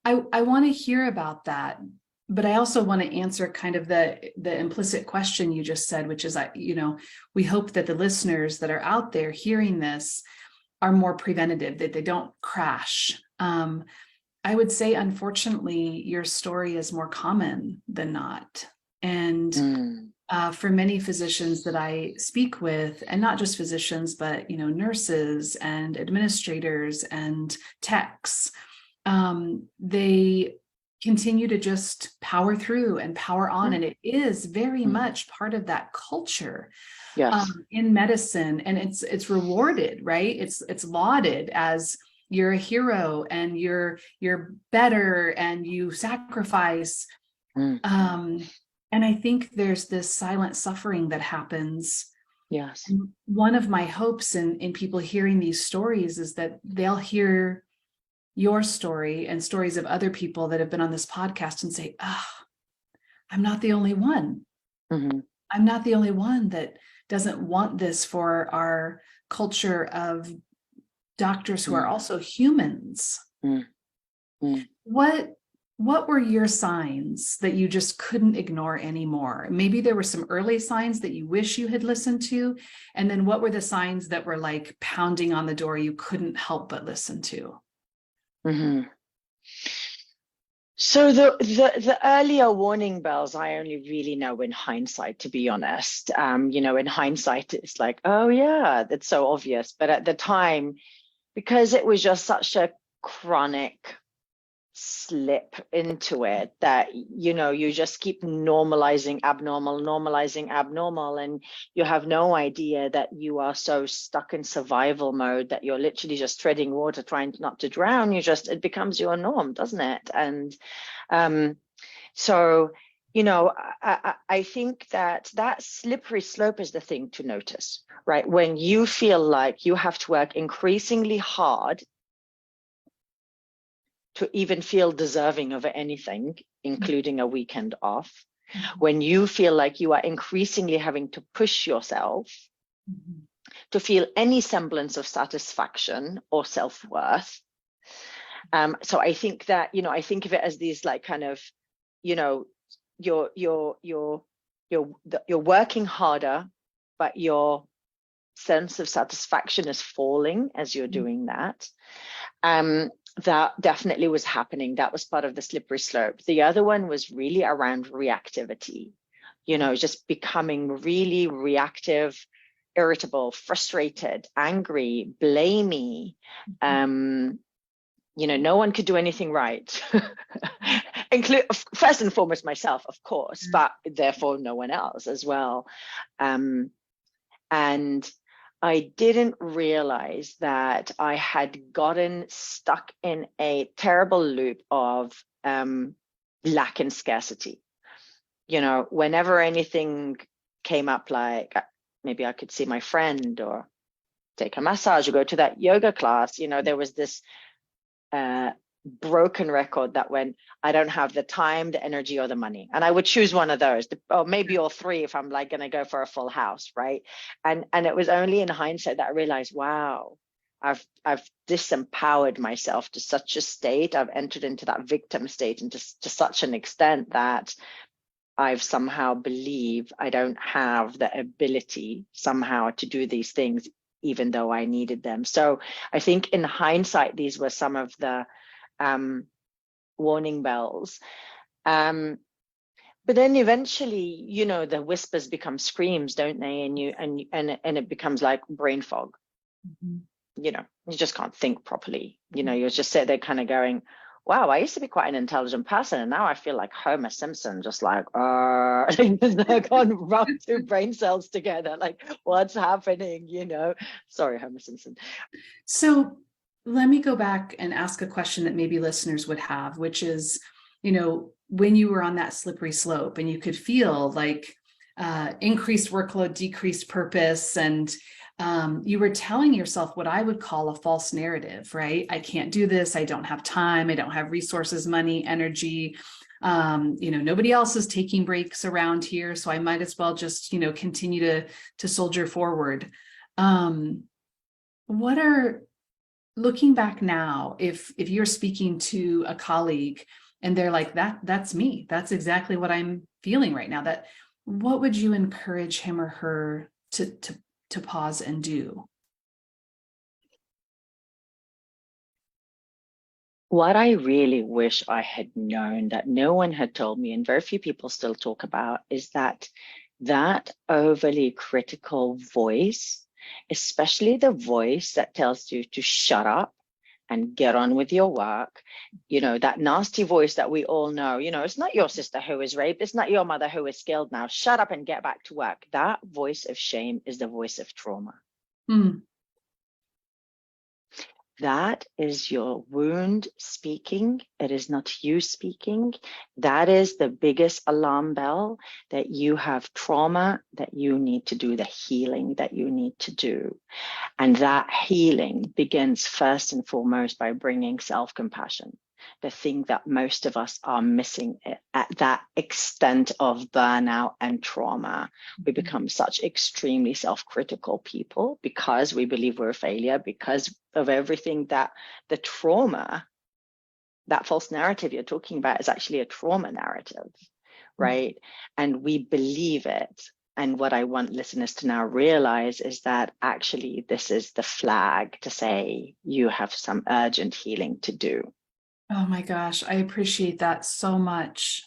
I want to hear about that, but I also want to answer kind of the implicit question you just said, which is, we hope that the listeners that are out there hearing this are more preventative, that they don't crash. I would say, unfortunately, your story is more common than not. And for many physicians that I speak with, and not just physicians, but, nurses and administrators and techs, they continue to just power through and power on. And it is very much part of that culture in medicine. And it's rewarded, right? It's lauded as you're a hero and you're better and you sacrifice. And I think there's this silent suffering that happens. Yes. And one of my hopes in people hearing these stories is that they'll hear your story and stories of other people that have been on this podcast and say, I'm not the only one. I'm not the only one that doesn't want this for our culture of doctors who are also humans. What were your signs that you just couldn't ignore anymore? Maybe there were some early signs that you wish you had listened to. And then what were the signs that were like pounding on the door you couldn't help but listen to? So the earlier warning bells, I only really know in hindsight, to be honest. In hindsight, it's like, oh yeah, that's so obvious. But at the time, because it was just such a chronic slip into it that, you just keep normalizing abnormal, and you have no idea that you are so stuck in survival mode that you're literally just treading water, trying not to drown. It becomes your norm, doesn't it? And so, I think that slippery slope is the thing to notice, right? When you feel like you have to work increasingly hard to even feel deserving of anything, including a weekend off, when you feel like you are increasingly having to push yourself to feel any semblance of satisfaction or self-worth. So I think that, I think of it as these like kind of, you're working harder, but your sense of satisfaction is falling as you're doing that. That definitely was happening. That was part of the slippery slope. The other one was really around reactivity, just becoming really reactive, irritable, frustrated, angry, blamey. No one could do anything right. First and foremost myself, of course, but therefore no one else as well. And I didn't realize that I had gotten stuck in a terrible loop of lack and scarcity. Whenever anything came up, like maybe I could see my friend or take a massage or go to that yoga class, there was this broken record that went, I don't have the time, the energy, or the money. And I would choose one of those, or maybe all three if I'm like going to go for a full house, right? And it was only in hindsight that I realized, wow, I've disempowered myself to such a state. I've entered into that victim state and to such an extent that I've somehow believed I don't have the ability somehow to do these things, even though I needed them. So I think in hindsight, these were some of the warning bells. But then eventually, the whispers become screams, don't they? And it becomes like brain fog. You just can't think properly. You just sit there kind of going, wow, I used to be quite an intelligent person, and now I feel like Homer Simpson, just like, I can't rub two brain cells together. Like, what's happening? Sorry, Homer Simpson. So let me go back and ask a question that maybe listeners would have, which is, when you were on that slippery slope and you could feel like increased workload, decreased purpose, and you were telling yourself what I would call a false narrative, right? I can't do this. I don't have time. I don't have resources, money, energy. Nobody else is taking breaks around here, so I might as well just, continue to soldier forward. What are looking back now, if you're speaking to a colleague and they're like, that's me, that's exactly what I'm feeling right now, that what would you encourage him or her to pause and do? What I really wish I had known that no one had told me, and very few people still talk about, is that that overly critical voice, especially the voice that tells you to shut up and get on with your work, that nasty voice that we all know, it's not your sister who is raped, it's not your mother who is killed, now shut up and get back to work. That voice of shame is the voice of trauma. Mm. That is your wound speaking. It is not you speaking. That is the biggest alarm bell, that you have trauma, that you need to do the healing that you need to do. And that healing begins first and foremost by bringing self-compassion, the thing that most of us are missing at that extent of burnout and trauma. We become such extremely self-critical people because we believe we're a failure, because of everything that the trauma, that false narrative you're talking about is actually a trauma narrative, right? And we believe it. And what I want listeners to now realize is that actually this is the flag to say you have some urgent healing to do. Oh my gosh, I appreciate that so much.